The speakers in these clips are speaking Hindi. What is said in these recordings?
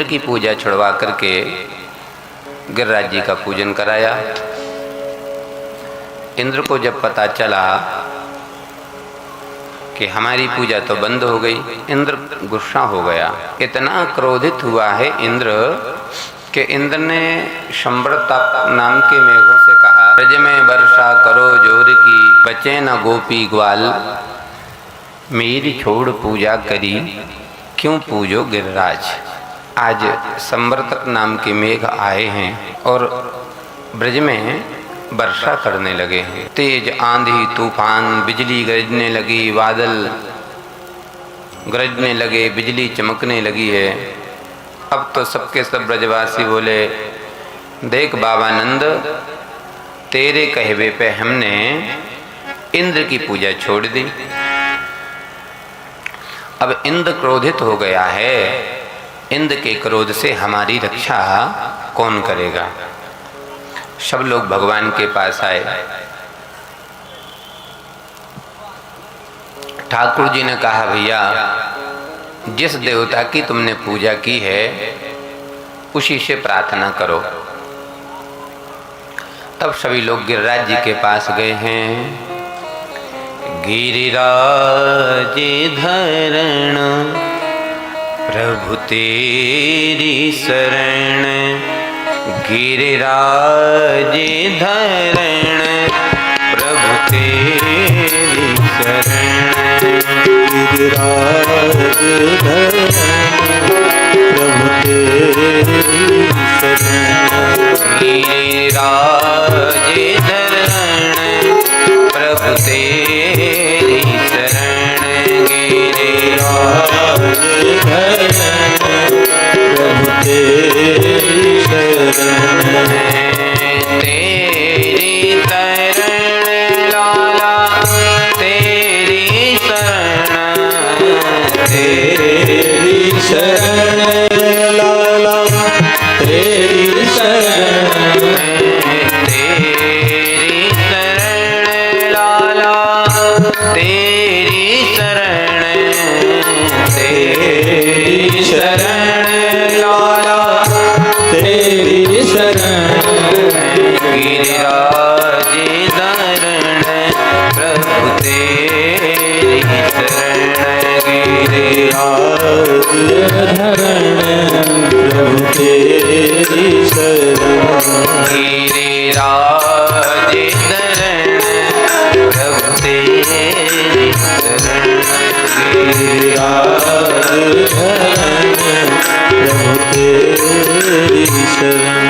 की पूजा छुड़वा करके गिरिराज जी का पूजन कराया। इंद्र को जब पता चला कि हमारी पूजा तो बंद हो गई, इंद्र गुस्सा हो गया। इतना क्रोधित हुआ है इंद्र कि इंद्र ने शंबरता नाम के मेघों से कहा, ब्रज में वर्षा करो जोर की, बचे न गोपी ग्वाल, मेरी छोड़ पूजा करी, क्यों पूजो गिरिराज। आज संवर्तक नाम के मेघ आए हैं और ब्रज में वर्षा करने लगे हैं। तेज आंधी तूफान, बिजली गरजने लगी, बादल गरजने लगे, बिजली चमकने लगी है। अब तो सबके सब ब्रजवासी बोले, देख बाबा नंद, तेरे कहवे पे हमने इंद्र की पूजा छोड़ दी। अब इंद्र क्रोधित हो गया है, इंद्र के क्रोध से हमारी रक्षा कौन करेगा। सब लोग भगवान के पास आए। ठाकुर जी ने कहा, भैया जिस देवता की तुमने पूजा की है उसी से प्रार्थना करो। तब सभी लोग गिरिराज जी के पास गए हैं। गिरिराज धरण प्रभु तेरी शरण, गिरिराज धरण प्रभु तेरी शरण, गिरिराज धरण प्रभु तेरी शरण, गिरिराज धरण प्रभु तेरी शरण, गिरिराज धरण प्रभु तेरी शरण, तेरी शरण लाला तेरी शरण, तेरी शरण लाला तेरी शरण, तेरी शरण लाला तेरी शरण, तेरी शरण लाला तेरी शरण, गिरिराज धरण प्रभु तेरी शरण, गिरिराज धरण प्रभु तेरी शरण, गिरिराज धरण प्रभु तेरी शरण, गिरिराज धरण प्रभु तेरी शरण।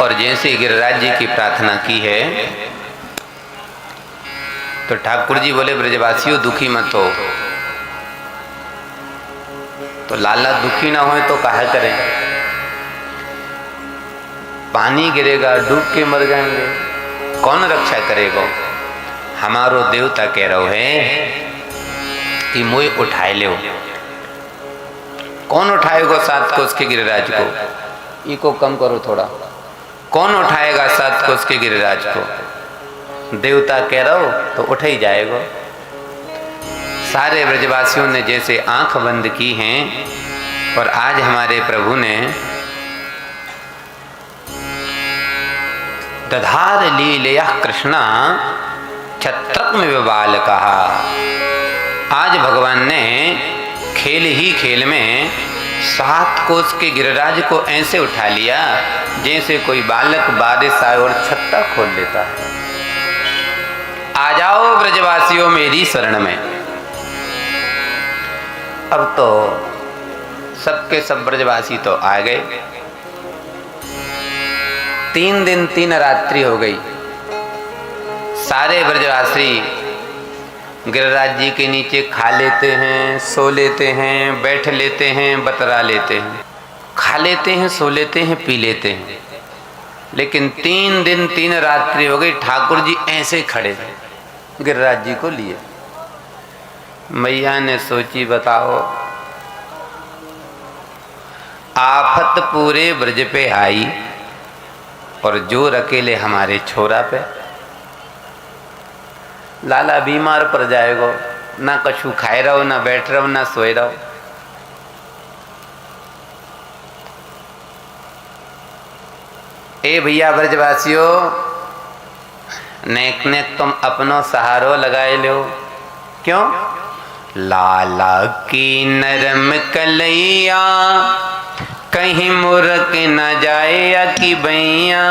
और जैसे गिरिराज जी की प्रार्थना की है तो ठाकुर जी बोले, ब्रजवासियों दुखी मत हो। तो लाला दुखी ना होए तो काहे करें, पानी गिरेगा डूब के मर जाएंगे, कौन रक्षा करेगा। हमारो देवता कह रहो है कि मोए उठाए ले। कौन उठाएगा 7 कोस के गिरिराज को, इको कम करो थोड़ा। कौन उठाएगा 7 कोस के गिरिराज को, देवता कह रहो तो उठ ही जाएगा। सारे ब्रजवासियों ने जैसे आंख बंद की हैं और आज हमारे प्रभु ने दधार लीलया कृष्णा छत्रक में विबाल कहा। आज भगवान ने खेल ही खेल में 7 कोस के गिरिराज को ऐसे उठा लिया जैसे कोई बालक बारिश आए और छत्ता खोल लेता है। आ जाओ ब्रजवासियों मेरी शरण में। अब तो सबके सब ब्रजवासी तो आ गए। 3 दिन 3 रात्रि हो गई। सारे ब्रजवासी गिरिराज जी के नीचे खा लेते हैं, सो लेते हैं, बैठ लेते हैं, बतरा लेते हैं, खा लेते हैं, सो लेते हैं, पी लेते हैं। लेकिन 3 दिन 3 रात्रि हो गई, ठाकुर जी ऐसे खड़े गिरिराज जी को लिए। मैया ने सोची, बताओ आफत पूरे ब्रज पे आई और जोर अकेले हमारे छोरा पे। लाला बीमार पड़ जाएगो, ना कछु खाए रहो, ना बैठ रहो, ना सोए रहो। ए भैया ब्रजवासियों, नेक नेक तुम अपनो सहारो लगाए लो। क्यों? लाला की नरम कलैया कहीं मुरक न जाए कि बैया।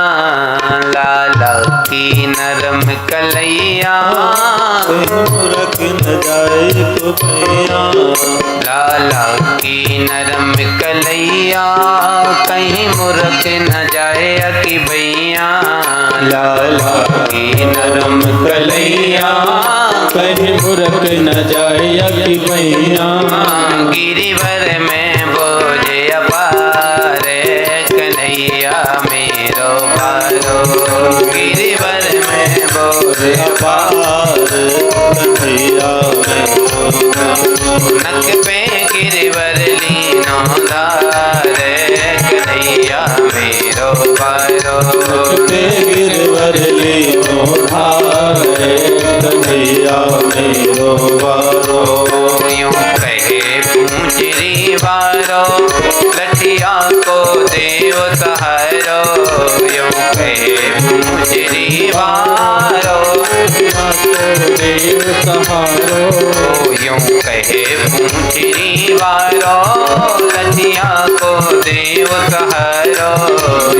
लाला की नरम कलैया कहीं मुरक न जाए तो भैया। लाला की नरम कलैया कहीं मुरक न जाए कि बैया। लाला की नरम कलैया कहीं मुरक न जाए कि भैया। गिरिवर में बोझ अपार कन्हैया मेरो भारो। गिरिवर में बोझ अपार कन्हैया मेरो भारो। नक पे गिरिवर लीनो धार कन्हैया मेरो भारो। पे गिरवर लीनो धार कन्हैया मेरो भारो। यूं कहे पूंजरी वारो लठिया को देव सहारो। यूं कहे पूंजरी वारो देव सहारो। यूं कहे पूंजरी वारो लठिया को देव सहारो।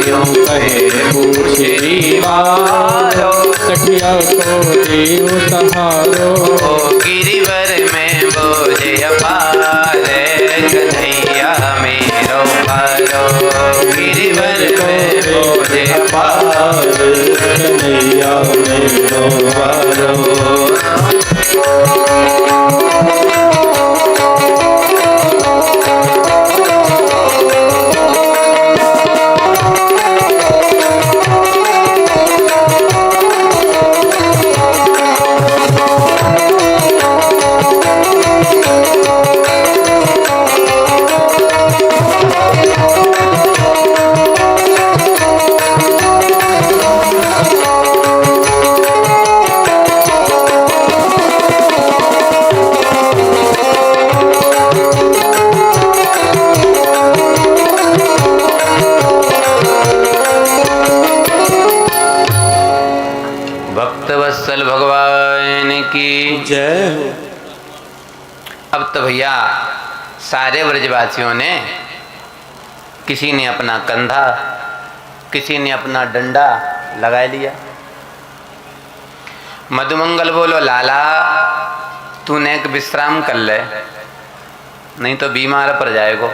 यूं कहे पूंजरी वारो कठिया को देव सहारो। गिरिवर में बोझ अपार कन्हैया मेरो भारो। गिरिवर में बोझ अपार कन्हैया मेरो भारो। भक्तवत्सल भगवान की जय हो। अब तो भैया सारे ब्रजवासियों ने, किसी ने अपना कंधा, किसी ने अपना डंडा लगा लिया। मधुमंगल बोलो लाला तूने एक विश्राम कर ले, नहीं तो बीमार पड़ जाएगो।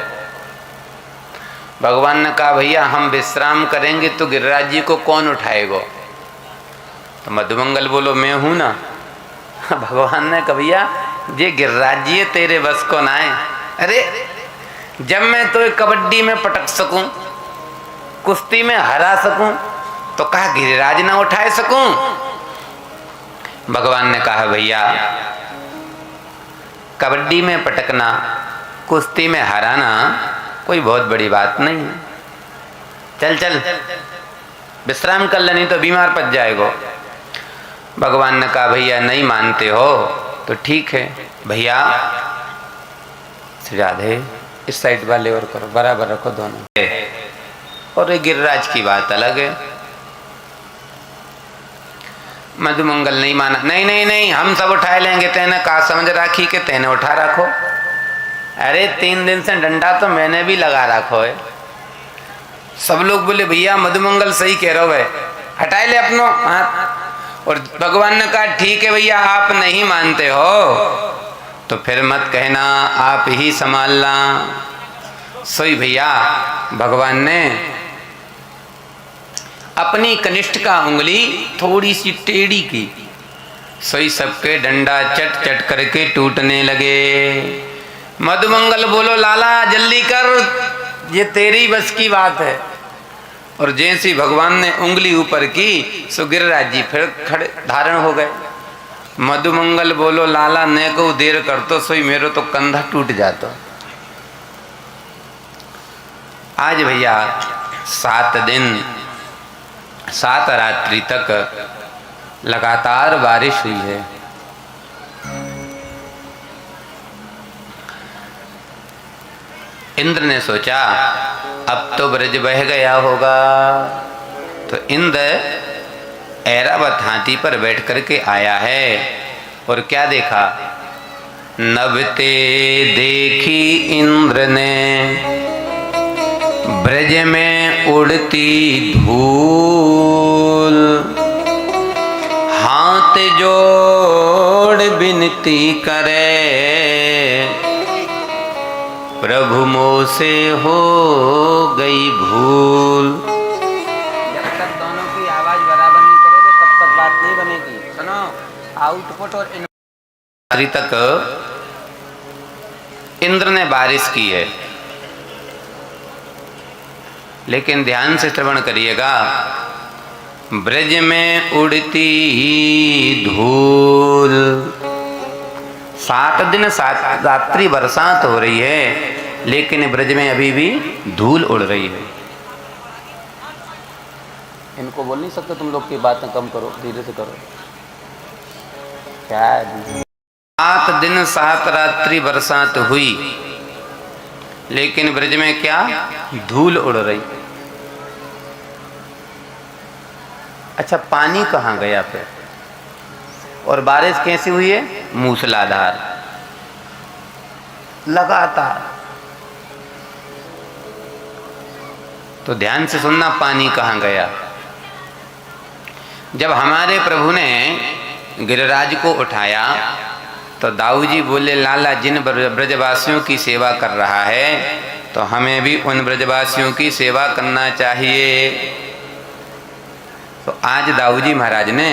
भगवान ने कहा भैया हम विश्राम करेंगे तो गिरिराज जी को कौन उठाएगो? तो मधुमंगल बोलो मैं हूं ना। भगवान ने कहा भैया ये गिरिराज जी तेरे बस को ना है। अरे जब मैं तो कबड्डी में पटक सकूं, कुश्ती में हरा सकूं, तो कहा गिरिराज ना उठाए सकूं? भगवान ने कहा भैया कबड्डी में पटकना, कुश्ती में हराना कोई बहुत बड़ी बात नहीं है। चल चल विश्राम कर ले, नहीं तो बीमार पड़ जाएगो। भगवान ने कहा भैया नहीं मानते हो तो ठीक है भैया, राधे इस साइड वाले और करो, बराबर रखो दोनों। और ये गिरिराज की बात अलग है। मधुमंगल नहीं माना, नहीं नहीं नहीं हम सब उठाए लेंगे। तेने कहा समझ राखी के तेने उठा रखो। अरे 3 दिन से डंडा तो मैंने भी लगा रखो है। सब लोग बोले भैया मधुमंगल सही कह रहे हो है, हटाए ले अपनो हाथ। और भगवान ने कहा ठीक है भैया आप नहीं मानते हो तो फिर मत कहना, आप ही संभालना। सोई भैया भगवान ने अपनी कनिष्ठ का उंगली थोड़ी सी टेढ़ी की, सोई सबके डंडा चट चट करके टूटने लगे। मधुमंगल बोलो लाला जल्दी कर, ये तेरी बस की बात है। और जैसी भगवान ने उंगली ऊपर की सो गिरिराज जी फिर खड़े धारण हो गए। मधुमंगल बोलो लाला ने को देर कर तो सोई मेरो तो कंधा टूट जाता। आज भैया 7 दिन 7 रात्रि तक लगातार बारिश हुई है। इंद्र ने सोचा अब तो ब्रज बह गया होगा, तो इंद्र ऐरावत हाथी पर बैठ करके आया है और क्या देखा? नभते देखी इंद्र ने ब्रज में उड़ती धूल, हाथ जोड़ विनती करे प्रभु मोह से हो गई भूल। जब तक दोनों की आवाज बराबर नहीं करोगे तब तक बात नहीं बनेगी। सुनो, आउटपुट और इनपुट तक इंद्र ने बारिश की है, लेकिन ध्यान से श्रवण करिएगा। ब्रज में उड़ती धूल, 7 दिन 7 रात्रि बरसात हो रही है, लेकिन ब्रज में अभी भी धूल उड़ रही है। इनको बोल नहीं सकते तुम लोग की बातें कम करो, धीरे से करो। क्या 7 दिन 7 रात्रि बरसात हुई, लेकिन ब्रज में क्या? धूल उड़ रही। अच्छा, पानी कहाँ गया फिर? और बारिश कैसी हुई है? मूसलाधार, लगातार। तो ध्यान से सुनना, पानी कहाँ गया? जब हमारे प्रभु ने गिरिराज को उठाया तो दाऊ जी बोले, लाला जिन ब्रजवासियों की सेवा कर रहा है तो हमें भी उन ब्रजवासियों की सेवा करना चाहिए। तो आज दाऊ जी महाराज ने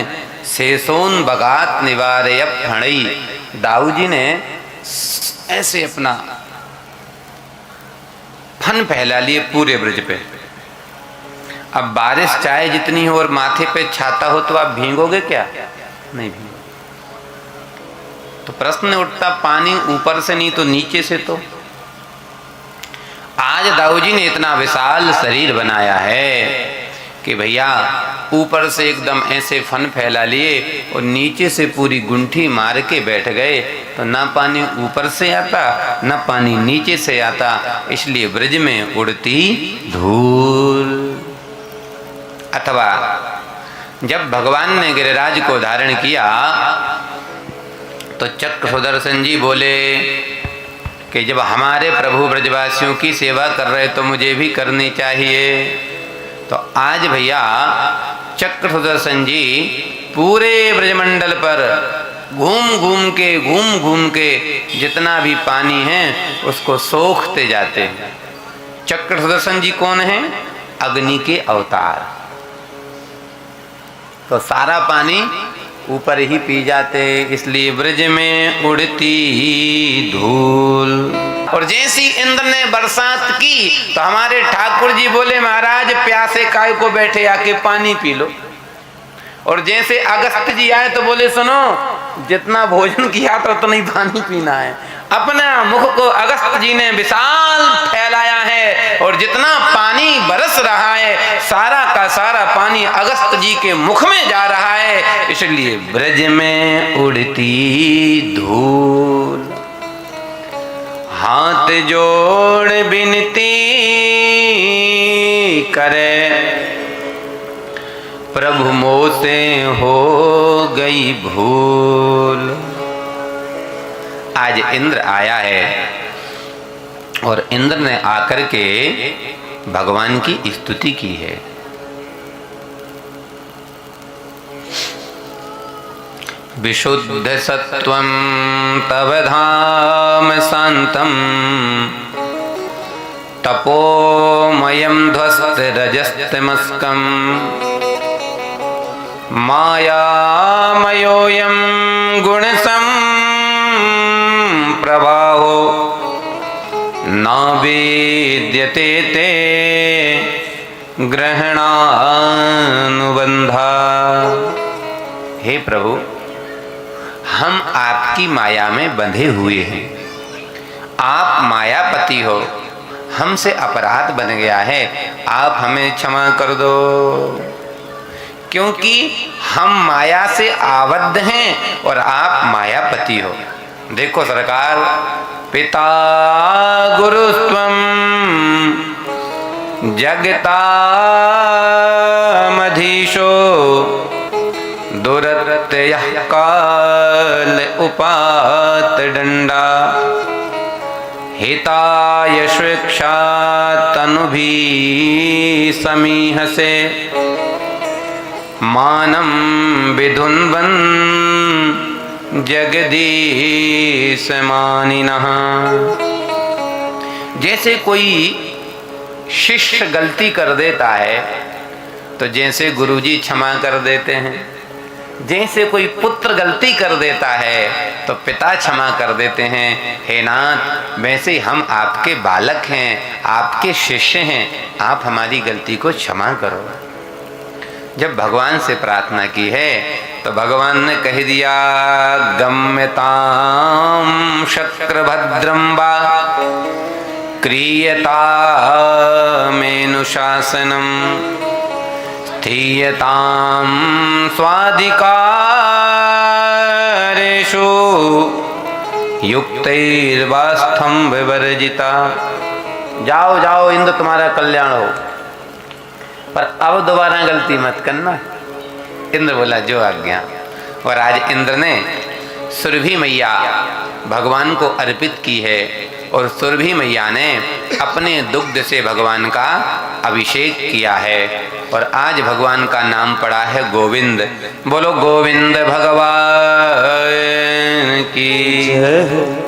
शेषोन बगात निवारय फणई, दाऊ जी ने ऐसे अपना फन फैला लिए पूरे ब्रज पे। अब बारिश चाहे जितनी हो और माथे पे छाता हो तो आप भीगोगे क्या? नहीं भीगोगे। तो प्रश्न उठता, पानी ऊपर से नहीं तो नीचे से। तो आज दाऊ जी ने इतना विशाल शरीर बनाया है कि भैया ऊपर से एकदम ऐसे फन फैला लिए और नीचे से पूरी गुंठी मार के बैठ गए, तो ना पानी ऊपर से आता ना पानी नीचे से आता। इसलिए ब्रज में उड़ती धूल। अथवा जब भगवान ने गिरिराज को धारण किया तो चक्र सुदर्शन जी बोले कि जब हमारे प्रभु ब्रजवासियों की सेवा कर रहे तो मुझे भी करनी चाहिए। तो आज भैया चक्र सुदर्शन जी पूरे ब्रजमंडल पर घूम घूम के जितना भी पानी है उसको सोखते जाते हैं। चक्र सुदर्शन जी कौन है? अग्नि के अवतार। तो सारा पानी ऊपर ही पी जाते, इसलिए ब्रज में उड़ती धूल। और जैसी इंद्र ने बरसात की तो हमारे ठाकुर जी बोले, महाराज प्यासे काय को बैठे, आके पानी पी लो। और जैसे अगस्त जी आए तो बोले, सुनो जितना भोजन किया तो उतना ही पानी पीना है। अपना मुख को अगस्त जी ने विशाल फैलाया है और जितना पानी बरस रहा है सारा का सारा पानी अगस्त जी के मुख में जा रहा है। इसलिए ब्रज में उड़ती धूल, हाथ जोड़ विनती करे प्रभु मोह से हो गई भूल। आज इंद्र आया है और इंद्र ने आकर के भगवान की स्तुति की है। विशुद्ध सत्वं तव धाम शांतम, तपोमयं ध्वस्त रजस्तमस्कं, मायामयोऽयं गुणसं प्रभाहो न वेद्यते ते ग्रहणानुबंधा। हे प्रभु, हम आपकी माया में बंधे हुए हैं। आप मायापति हो, हमसे अपराध बन गया है, आप हमें क्षमा कर दो, क्योंकि हम माया से आबद्ध हैं और आप मायापति हो। देखो सरकार, पिता गुरुस्त्वं जगतामधिपतिः, न्यायाधीशो दुरत्ययः काल उपात दंडा हिताय शिक्षा तनुभि समीहसे मानम विधुन्वन जगदीश मानिनः। जैसे कोई शिष्य गलती कर देता है तो जैसे गुरुजी क्षमा कर देते हैं, जैसे कोई पुत्र गलती कर देता है तो पिता क्षमा कर देते हैं। हे नाथ, वैसे ही हम आपके बालक हैं, आपके शिष्य हैं, आप हमारी गलती को क्षमा करो। जब भगवान से प्रार्थना की है तो भगवान ने कह दिया, गम्यताम शक्रभद्रम वा क्रियतामेनुशासनम स्थीयताम स्वाधिकारेषु युक्तैर्वास्थं विवर्जिता। जाओ जाओ इंद्र, तुम्हारा कल्याण हो, पर अब दोबारा गलती मत करना। इंद्र बोला जो आज्ञा। और आज इंद्र ने सुरभि मैया भगवान को अर्पित की है और सुरभि मैया ने अपने दुग्ध से भगवान का अभिषेक किया है और आज भगवान का नाम पड़ा है गोविंद। बोलो गोविंद भगवान की जय।